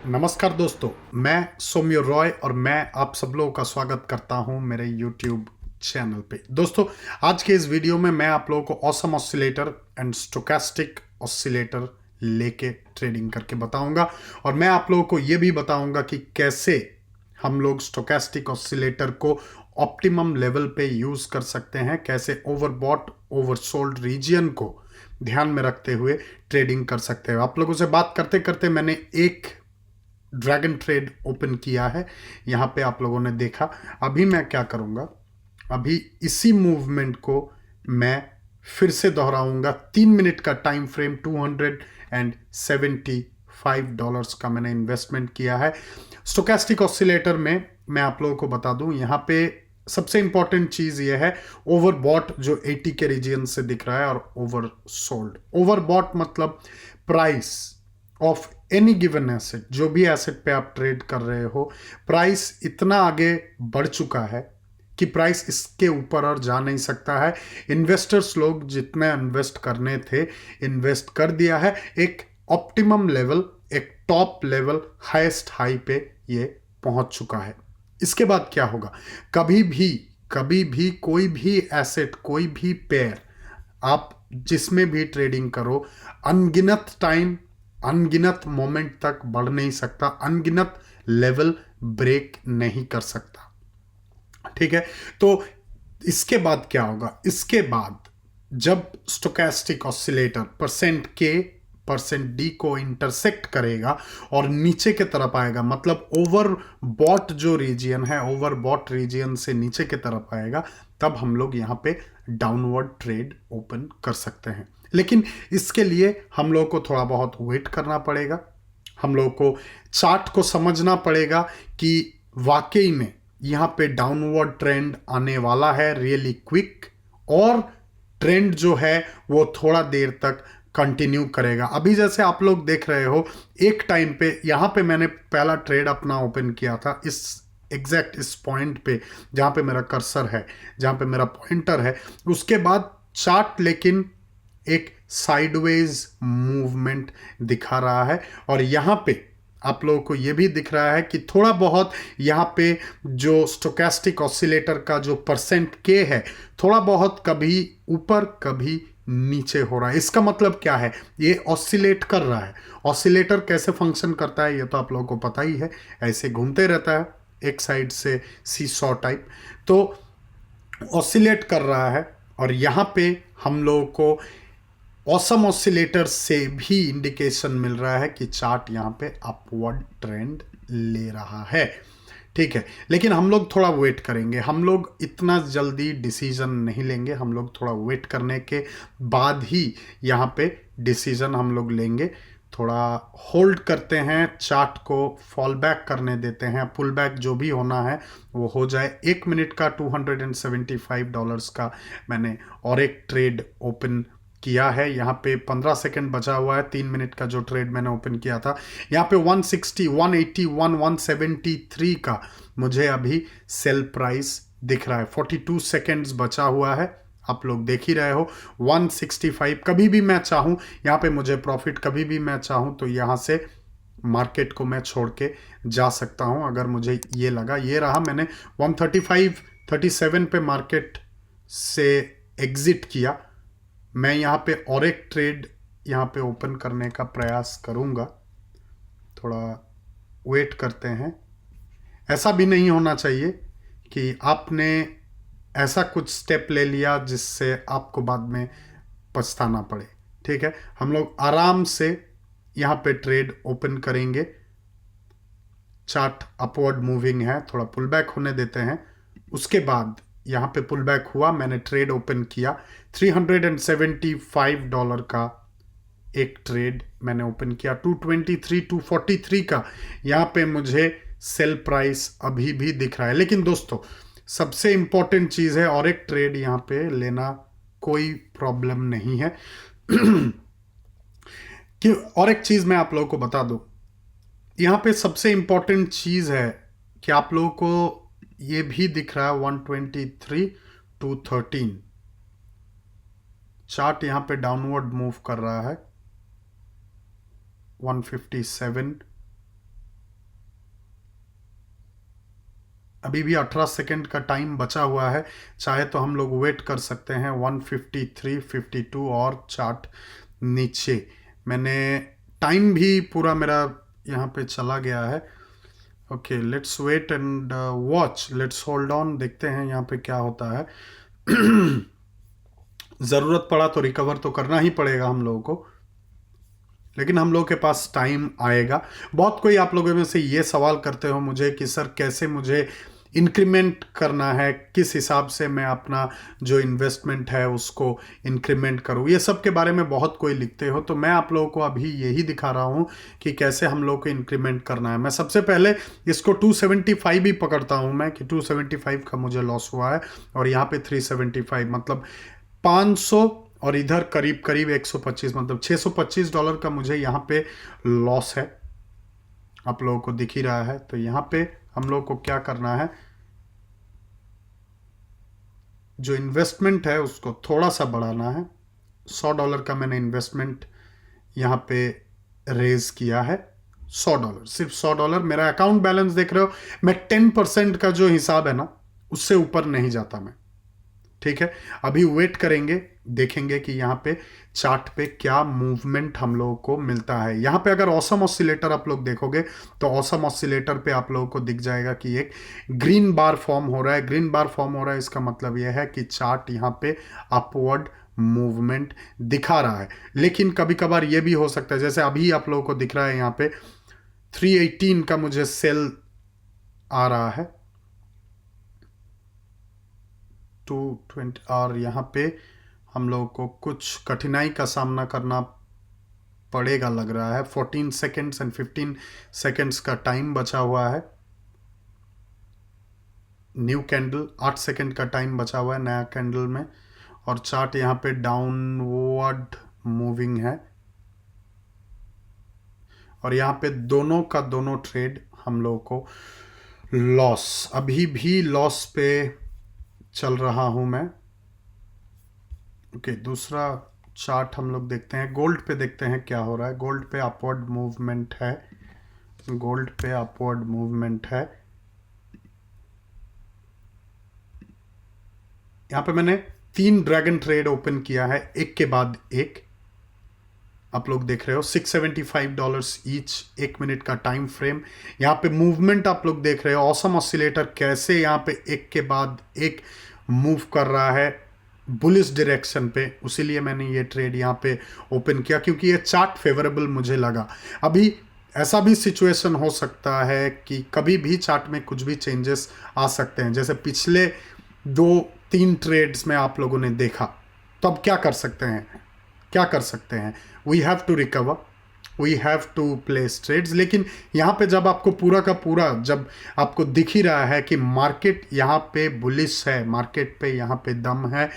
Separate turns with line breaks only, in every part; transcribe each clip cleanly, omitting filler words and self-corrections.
नमस्कार दोस्तों, मैं सौम्य रॉय और मैं आप सब लोगों का स्वागत करता हूं मेरे YouTube चैनल पे। दोस्तों, आज के इस वीडियो में मैं आप लोगों को awesome oscillator and stochastic oscillator लेके ट्रेडिंग करके बताऊंगा और मैं आप लोगों को ये भी बताऊंगा कि कैसे हम लोग स्टोकेस्टिक ऑसिलेटर को ऑप्टिमम लेवल पे यूज कर सकते हैं, कैसे ओवरबॉट ओवरसोल्ड रीजन को ध्यान में रखते हुए ट्रेडिंग कर सकते हैं। आप लोगों से बात करते करते मैंने एक ड्रैगन ट्रेड ओपन किया है, यहां पे आप लोगों ने देखा। अभी मैं क्या करूंगा, अभी इसी मूवमेंट को मैं फिर से दोहराऊंगा। 3 मिनट का टाइम फ्रेम, $275 का मैंने इन्वेस्टमेंट किया है स्टोकेस्टिक ऑसिलेटर में। मैं आप लोगों को बता दूं, यहां पे सबसे इंपॉर्टेंट चीज ये है ओवरबॉट जो 80 के रीजन से दिख रहा है और ओवरसोल्ड। ओवरबॉट मतलब price of any given asset, जो भी एसेट पे आप ट्रेड कर रहे हो, प्राइस इतना आगे बढ़ चुका है कि प्राइस इसके ऊपर और जा नहीं सकता है। इन्वेस्टर्स लोग जितना इन्वेस्ट करने थे इन्वेस्ट कर दिया है। एक ऑप्टिमम लेवल, एक टॉप लेवल, हाईएस्ट हाई पे ये पहुंच चुका है। इसके बाद क्या होगा, कभी भी कोई भी एसेट, कोई भी पेयर आप जिसमें भी ट्रेडिंग करो, अनगिनत टाइम, अनगिनत मोमेंट तक बढ़ नहीं सकता, अनगिनत लेवल ब्रेक नहीं कर सकता। ठीक है, तो इसके बाद क्या होगा, इसके बाद जब स्टोकेस्टिक ऑसिलेटर %K%D को इंटरसेक्ट करेगा और नीचे के तरफ आएगा, मतलब ओवरबॉट जो रीजियन है, ओवरबॉट रीजियन से नीचे के तरफ आएगा, तब हम लोग यहां पे डाउनवर्ड ट्रेड ओपन कर सकते हैं। लेकिन इसके लिए हम लोग को थोड़ा बहुत वेट करना पड़ेगा, हम लोग को चार्ट को समझना पड़ेगा कि वाकई में यहाँ पे डाउनवर्ड ट्रेंड आने वाला है रियली क्विक, और ट्रेंड जो है वो थोड़ा देर तक कंटिन्यू करेगा। अभी जैसे आप लोग देख रहे हो, एक टाइम पे यहाँ पे मैंने पहला ट्रेड अपना ओपन किया था इस एग्जैक्ट इस पॉइंट पे जहाँ पे मेरा कर्सर है, जहाँ पे मेरा पॉइंटर है। उसके बाद चार्ट लेकिन एक साइडवेज मूवमेंट दिखा रहा है और यहां पे आप लोगों को यह भी दिख रहा है कि थोड़ा बहुत यहां पे जो स्टोकेस्टिक ऑसिलेटर का जो %K है, थोड़ा बहुत कभी ऊपर कभी नीचे हो रहा है। इसका मतलब क्या है, ये ऑसिलेट कर रहा है। ऑसिलेटर कैसे फंक्शन करता है ये तो आप लोगों को पता ही है, ऐसे घूमते रहता है एक साइड से सीसॉ टाइप, तो ऑसिलेट कर रहा है। और यहां पे हम लोगों को ऑसम ऑसिलेटर से भी इंडिकेशन मिल रहा है कि चार्ट यहाँ पे अपवर्ड ट्रेंड ले रहा है। ठीक है, लेकिन हम लोग थोड़ा वेट करेंगे, हम लोग इतना जल्दी डिसीजन नहीं लेंगे, हम लोग थोड़ा वेट करने के बाद ही यहाँ पे डिसीजन हम लोग लेंगे। थोड़ा होल्ड करते हैं, चार्ट को फॉल बैक करने देते हैं, पुल बैक जो भी होना है वो हो जाए। 1 मिनट का $275 का मैंने और एक ट्रेड ओपन किया है। यहाँ पे 15 सेकंड बचा हुआ है। 3 मिनट का जो ट्रेड मैंने ओपन किया था, यहाँ पे 160, 181, 173 का मुझे अभी सेल प्राइस दिख रहा है। 42 सेकंड्स बचा हुआ है, आप लोग देख ही रहे हो। 165, कभी भी मैं चाहूँ यहाँ पे मुझे प्रॉफिट, कभी भी मैं चाहूँ तो यहाँ से मार्केट को मैं छोड़ के जा सकता हूँ अगर मुझे ये लगा। ये रहा, मैंने 135, 37 पे मार्केट से एग्जिट किया। मैं यहाँ पे और एक ट्रेड यहाँ पे ओपन करने का प्रयास करूँगा, थोड़ा वेट करते हैं। ऐसा भी नहीं होना चाहिए कि आपने ऐसा कुछ स्टेप ले लिया जिससे आपको बाद में पछताना पड़े। ठीक है, हम लोग आराम से यहाँ पे ट्रेड ओपन करेंगे। चार्ट अपवर्ड मूविंग है, थोड़ा पुल बैक होने देते हैं। उसके बाद यहाँ पे पुल बैक हुआ, मैंने ट्रेड ओपन किया। $375 का एक ट्रेड मैंने ओपन किया। 223, 243 का यहाँ पे मुझे सेल प्राइस अभी भी दिख रहा है। लेकिन दोस्तों, सबसे इंपॉर्टेंट चीज़ है, और एक ट्रेड यहाँ पे लेना कोई प्रॉब्लम नहीं है कि और एक चीज़ मैं आप लोगों को बता दूं, यहाँ पे सबसे इंपॉर्टेंट चीज है कि आप लोगों को ये भी दिख रहा है 123 to 13 चार्ट यहाँ पे डाउनवर्ड मूव कर रहा है 157 अभी भी 18 सेकंड का टाइम बचा हुआ है, चाहे तो हम लोग वेट कर सकते हैं 153 52 और चार्ट नीचे। मैंने टाइम भी पूरा मेरा यहाँ पे चला गया है। Okay, let's wait and watch, let's hold on, देखते हैं यहाँ पे क्या होता है। ज़रूरत पड़ा तो रिकवर तो करना ही पड़ेगा हम लोगों को, लेकिन हम लोगों के पास टाइम आएगा। बहुत कोई आप लोगों में से ये सवाल करते हो मुझे कि सर कैसे मुझे इंक्रीमेंट करना है, किस हिसाब से मैं अपना जो इन्वेस्टमेंट है उसको इंक्रीमेंट करूँ, ये सब के बारे में बहुत कोई लिखते हो। तो मैं आप लोगों को अभी यही दिखा रहा हूँ कि कैसे हम लोग को इंक्रीमेंट करना है। मैं सबसे पहले इसको 275 ही पकड़ता हूँ मैं कि 275 का मुझे लॉस हुआ है और यहाँ पे 375, मतलब 500 और इधर करीब करीब 125, मतलब $625 का मुझे यहाँ पे लॉस है, आप लोगों को दिख ही रहा है। तो यहाँ पे हम लोग को क्या करना है, जो इन्वेस्टमेंट है उसको थोड़ा सा बढ़ाना है। $100 का मैंने इन्वेस्टमेंट यहाँ पे रेज किया है, $100, सिर्फ $100। मेरा अकाउंट बैलेंस देख रहे हो, मैं 10% का जो हिसाब है ना उससे ऊपर नहीं जाता मैं, ठीक है। अभी वेट करेंगे, देखेंगे कि यहाँ पे चार्ट पे क्या मूवमेंट हम लोगों को मिलता है। यहाँ पे अगर ऑसम ऑसिलेटर आप लोग देखोगे तो ऑसम ऑसिलेटर पे आप लोगों को दिख जाएगा कि एक ग्रीन बार फॉर्म हो रहा है। ग्रीन बार फॉर्म हो रहा है, इसका मतलब यह है कि चार्ट यहाँ पे अपवर्ड मूवमेंट दिखा रहा है। लेकिन कभी कभार ये भी हो सकता है, जैसे अभी आप लोगों को दिख रहा है यहाँ पे 318 का मुझे सेल आ रहा है 220, और यहाँ पे हम लोगों को कुछ कठिनाई का सामना करना पड़ेगा लग रहा है। 14 सेकेंड्स एंड 15 सेकेंड्स का टाइम बचा हुआ है। न्यू कैंडल 8 सेकेंड का टाइम बचा हुआ है नया कैंडल में, और चार्ट यहाँ पे डाउनवर्ड मूविंग है। और यहाँ पे दोनों का दोनों ट्रेड हम लोगों को लॉस, अभी भी लॉस पे चल रहा हूं मैं। ओके, दूसरा चार्ट हम लोग देखते हैं, गोल्ड पे देखते हैं क्या हो रहा है। गोल्ड पे अपवर्ड मूवमेंट है, गोल्ड पे अपवर्ड मूवमेंट है। यहाँ पे मैंने 3 ड्रैगन ट्रेड ओपन किया है, एक के बाद एक। आप लोग देख रहे हो $675 ईच, 1 मिनट का टाइम फ्रेम। यहाँ पे मूवमेंट आप लोग देख रहे हो, ऑसम ऑसिलेटर कैसे यहाँ पे एक के बाद एक मूव कर रहा है बुलिश डायरेक्शन पे। उसीलिए मैंने ये ट्रेड यहाँ पे ओपन किया, क्योंकि ये चार्ट फेवरेबल मुझे लगा। अभी ऐसा भी सिचुएशन हो सकता है कि कभी भी चार्ट में कुछ भी चेंजेस आ सकते हैं, जैसे पिछले 2-3 ट्रेड्स में आप लोगों ने देखा। तो अब क्या कर सकते हैं, क्या कर सकते हैं, we have to recover, we have to place trades. लेकिन यहाँ पे जब आपको पूरा का पूरा, जब आपको दिख ही रहा है कि मार्केट यहाँ पे बुलिश है, मार्केट पे यहाँ पे दम है,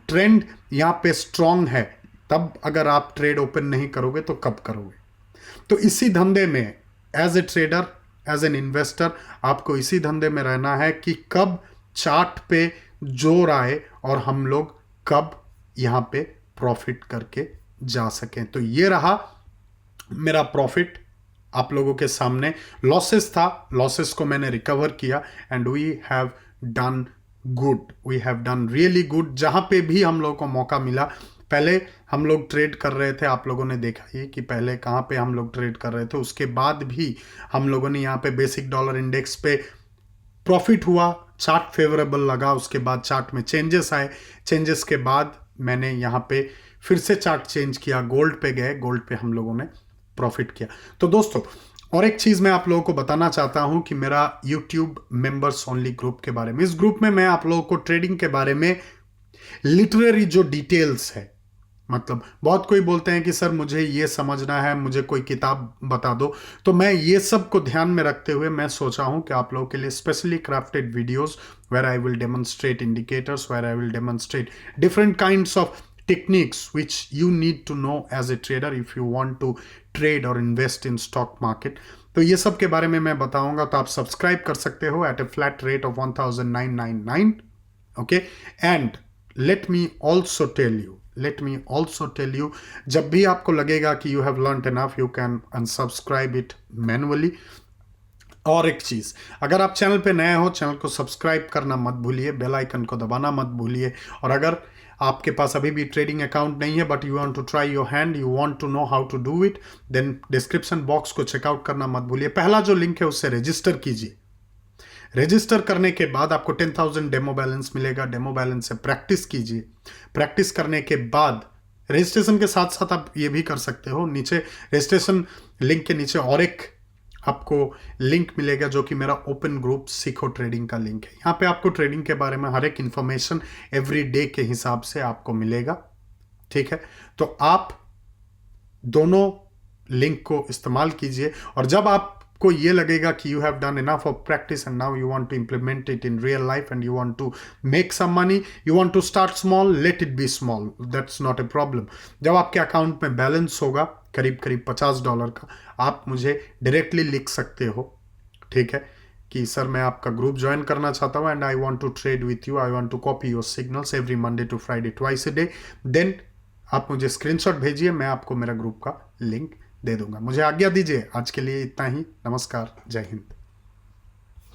ट्रेंड यहाँ पे स्ट्रांग है, तब अगर आप ट्रेड ओपन नहीं करोगे तो कब करोगे। तो इसी धंधे में as a trader, as an investor, आपको इसी धंधे में रहना है कि कब चार्ट पे जोर आए और हम लोग कब यहाँ पे प्रॉफिट करके जा सकें। तो ये रहा मेरा प्रॉफिट आप लोगों के सामने। लॉसेस था, लॉसेस को मैंने रिकवर किया and we have done good, we have done really good. जहां पे भी हम लोगों को मौका मिला, पहले हम लोग ट्रेड कर रहे थे, आप लोगों ने देखा ही कि पहले कहां पे हम लोग ट्रेड कर रहे थे। उसके बाद भी हम लोगों ने यहाँ पे बेसिक डॉलर इंडेक्स पे प्रॉफिट हुआ, चार्ट फेवरेबल लगा, उसके बाद चार्ट में चेंजेस आए, चेंजेस के बाद मैंने यहाँ पे फिर से चार्ट चेंज किया, गोल्ड पे गए, गोल्ड पे हम लोगों ने प्रॉफिट किया। तो दोस्तों, और एक चीज मैं आप लोगों को बताना चाहता हूं कि मेरा YouTube मेंबर्स ओनली ग्रुप के बारे में, इस ग्रुप में मैं आप लोगों को ट्रेडिंग के बारे में लिटरेरी जो डिटेल्स है, मतलब बहुत कोई बोलते हैं कि सर मुझे ये समझना है, मुझे कोई किताब बता दो, तो मैं ये सब को ध्यान में रखते हुए मैं सोचा हूं कि आप लोगों के लिए specially crafted videos where I will demonstrate indicators, where I will demonstrate different kinds of techniques which you need to know as a trader if you want to trade or invest in stock market. तो ये सब के बारे में मैं बताऊंगा, तो आप सब्सक्राइब कर सकते हो at a flat rate of 1999। Okay, and let me also tell you, जब भी आपको लगेगा कि you have learned enough, you can unsubscribe it manually. और एक चीज, अगर आप चैनल पे नए हो, चैनल को सब्सक्राइब करना मत भूलिए, बेल आइकन को दबाना मत भूलिए। और अगर आपके पास अभी भी ट्रेडिंग अकाउंट नहीं है but you want to try your hand, you want to know how to do it, then description box को चेकआउट करना मत भूलिए। पहला जो लिंक है उससे रजिस्टर कीजिए। रजिस्टर करने के बाद आपको 10,000 डेमो बैलेंस मिलेगा। डेमो बैलेंस से प्रैक्टिस कीजिए। प्रैक्टिस करने के बाद रजिस्ट्रेशन के साथ साथ आप ये भी कर सकते हो, नीचे रजिस्ट्रेशन लिंक के नीचे और एक आपको लिंक मिलेगा जो कि मेरा ओपन ग्रुप सीखो ट्रेडिंग का लिंक है। यहाँ पे आपको ट्रेडिंग के बारे में हर एक इंफॉर्मेशन एवरी डे के हिसाब से आपको मिलेगा। ठीक है, तो आप दोनों लिंक को इस्तेमाल कीजिए। और जब आपको ये लगेगा कि you have done enough of practice and now you want to implement it in real life and you want to make some money, you want to start small, let it be small, that's not a problem. जब आपके account में balance होगा करीब करीब $50 का, आप मुझे directly लिख सकते हो, ठीक है, कि सर मैं आपका ग्रुप ज्वाइन करना चाहता हूँ and I want to trade with you, I want to copy your signals every Monday to Friday twice a day. Then आप मुझे स्क्रीनशॉट भेजिए, मैं आपको मेरा ग्रुप का लिंक दे दूंगा। मुझे आज्ञा दीजिए, आज के लिए इतना ही। नमस्कार, जय हिंद।